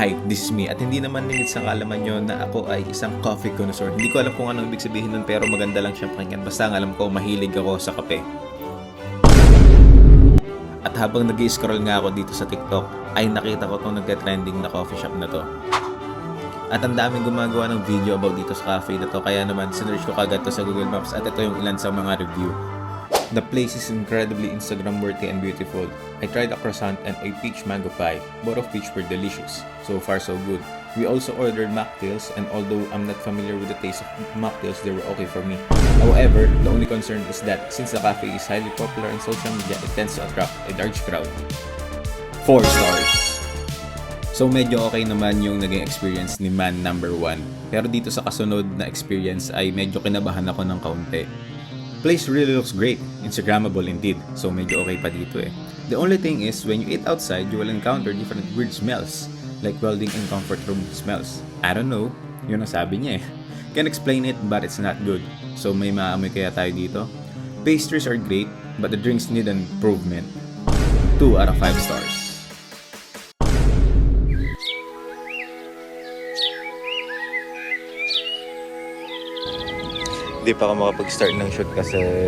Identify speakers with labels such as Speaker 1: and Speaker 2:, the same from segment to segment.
Speaker 1: Hi, this is me. At hindi naman limit sa kaalaman nyo na ako ay isang coffee connoisseur. Hindi ko alam kung anong ibig sabihin nun pero maganda lang siyang pakinggan. Basta ang alam ko, mahilig ako sa kape. At habang nag-i-scroll nga ako dito sa TikTok, ay nakita ko itong nagka-trending na coffee shop na to. At ang daming gumagawa ng video about dito sa cafe na to. Kaya naman, sinearch ko kagad to sa Google Maps at ito yung ilan sa mga review. The place is incredibly Instagram worthy and beautiful. I tried a croissant and a peach mango pie, both of which were delicious. So far so good. We also ordered mocktails, and although I'm not familiar with the taste of mocktails, they were okay for me. However, the only concern is that since the cafe is highly popular on social media, it tends to attract a large crowd. 4 stars. So medyo okay naman yung naging experience ni man number 1. Pero dito sa kasunod na experience ay medyo kinabahan ako ng kaunti. Place really looks great, Instagrammable indeed, so medyo okay pa dito eh. The only thing is, when you eat outside, you will encounter different weird smells, like welding and comfort room smells. I don't know, yun ang sabi niya eh. Can't explain it, but it's not good. So may maamoy kaya tayo dito? Pastries are great, but the drinks need an improvement. 2 out of 5 stars. Hindi pa ako makapag-start ng shoot kasi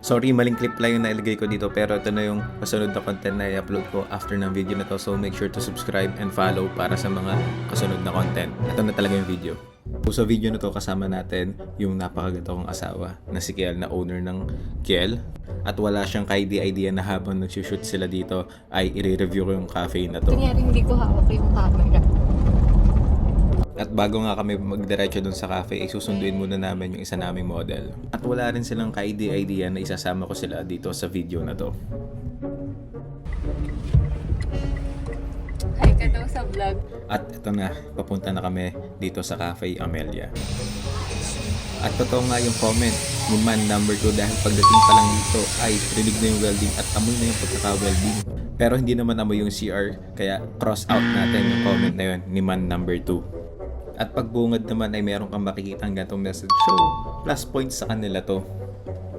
Speaker 1: sorry, maling clip lang yung nailagay ko dito pero ito na yung kasunod na content na i-upload ko after ng video na to. So make sure to subscribe and follow para sa mga kasunod na content. Ito na talaga yung video. So sa video na to kasama natin yung napakaganda kong asawa na si Kiel, na owner ng Kiel. At wala siyang idea na habang nagsushoot sila dito ay i-review ko yung cafe na to.
Speaker 2: Kunyari hindi ko hawak yung camera.
Speaker 1: At bago nga kami magdiretso dun sa cafe, susunduin muna namin yung isa naming model. At wala rin silang ka-idea na isasama ko sila dito sa video na to.
Speaker 2: Hi ka daw sa vlog.
Speaker 1: At ito na, papunta na kami dito sa Cafe Amelia. At totoo nga yung comment ni man number 2 dahil pagdating pa lang dito ay rinig na yung welding at amoy na yung pagkaka-welding. Pero hindi naman amoy yung CR, kaya cross out natin yung comment na yun ni man number 2. At pagbungad naman ay meron kang makikitang gantong message. So, plus points sa kanila to.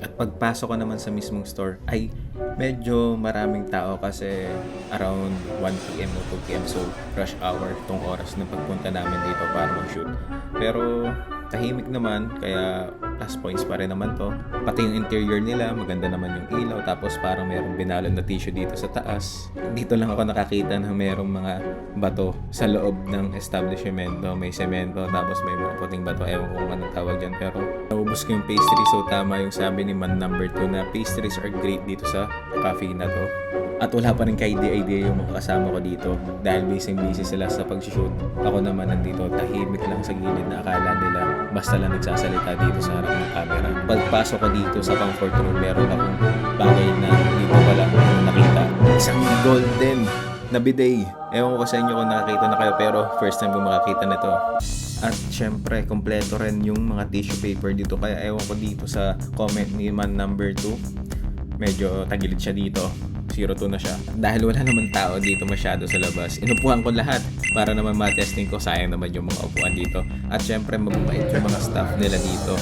Speaker 1: At pagpasok ko naman sa mismong store ay medyo maraming tao kasi around 1 PM o 2 PM. So, rush hour tong oras ng pagpunta namin dito para mag-shoot. Pero tahimik naman, kaya plus points pa rin naman to. Pati yung interior nila, maganda naman yung ilaw. Tapos parang merong binalon na tissue dito sa taas. Dito lang ako nakakita na merong mga bato sa loob ng establishment. May semento, tapos may mga puting bato. Ewan ko kung anong tawag dyan. Pero naubos ko yung pastry. So tama yung sabi ni man number 2 na pastries are great dito sa cafe na to. At wala pa rin ka-idea yung mga kasama ko dito dahil busy sila sa pag-shoot. Ako naman nandito tahimik lang sa gilid na akala nila basta lang nagsasalita dito sa harap ng camera. Pagpasok ko dito sa comfort room, meron akong bagay na dito wala nakita. Isang golden na bidet. Ewan ko sa inyo kung nakakita na kayo pero first time ko makakita nito. At syempre, kompleto rin yung mga tissue paper dito. Kaya ewan ko dito sa comment ni man number 2. Medyo tagilid siya dito. 02 na siya. Dahil wala naman tao dito masyado sa labas, inupuhan ko lahat para naman matesting ko. Sayang naman yung mga upuan dito. At syempre, mababait yung mga staff nila dito.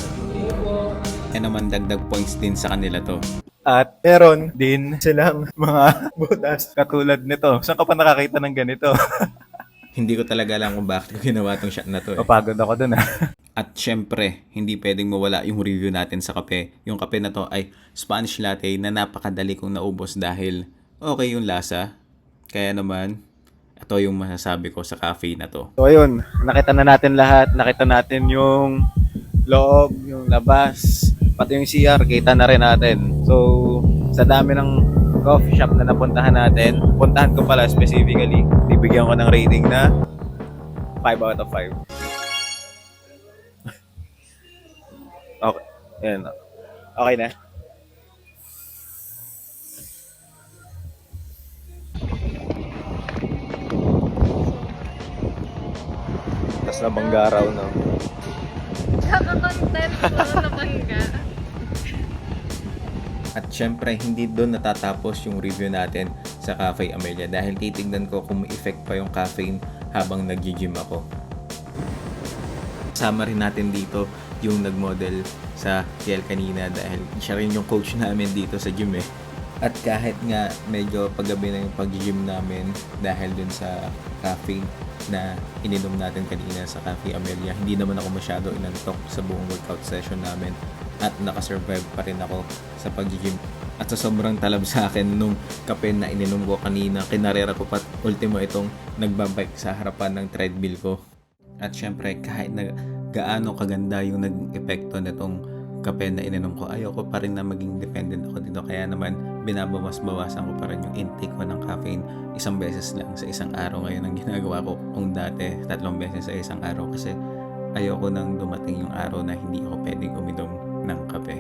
Speaker 1: E naman, dagdag points din sa kanila to.
Speaker 3: At meron din silang mga butas katulad nito. Saan ka pa nakakita ng ganito?
Speaker 1: Hindi ko talaga alam kung bakit ko ginawa tong shot na to.
Speaker 3: Papagod ako dun
Speaker 1: At syempre, hindi pwedeng mawala yung review natin sa kape. Yung kape na to ay Spanish latte na napakadali kong naubos dahil okay yung lasa. Kaya naman, ito yung masasabi ko sa cafe na to.
Speaker 3: So ayun, nakita na natin lahat. Nakita natin yung loob, yung labas, pati yung CR, kita na rin natin. So, sa dami ng coffee shop na napuntahan natin, puntahan ko pala specifically, bibigyan ko ng rating na 5 out of 5. Okay. Ayan. Okay na. Tapos nabangga raw, no?
Speaker 2: Kaka-content ko na bangga.
Speaker 1: At syempre, hindi doon natatapos yung review natin sa Cafe Amelia dahil titignan ko kung may effect pa yung caffeine habang nag-gym ako. Kasama rin natin dito yung nag-model sa Kiel kanina dahil siya rin yung coach namin dito sa gym eh. At kahit nga medyo paggabi na yung pag-gym namin dahil dun sa caffeine na ininom natin kanina sa Cafe Amelia, hindi naman ako masyado inantok sa buong workout session namin at nakasurvive pa rin ako sa pag-gym. At sa sobrang talab sa akin nung kape na ininom ko kanina, kinarera ko pat ultimo itong nagbabike sa harapan ng treadmill ko. At syempre kahit na gaano kaganda yung nag-epekto nitong kape na ininom ko, ayoko pa rin na maging dependent ako dito. Kaya naman binabawas-bawasan ko pa rin yung intake ko ng caffeine. Isang beses lang sa isang araw ngayon ang ginagawa ko. Kung dati 3 beses sa isang araw, kasi ayoko nang dumating yung araw na hindi ako pwedeng uminom ng kape.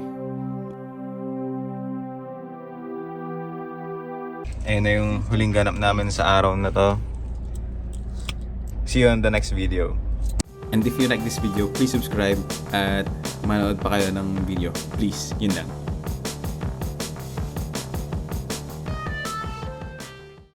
Speaker 1: Ayun na yung huling ganap namin sa araw na to. See you on the next video. And if you like this video, please subscribe at manood pa kayo ng video. Please, yun lang.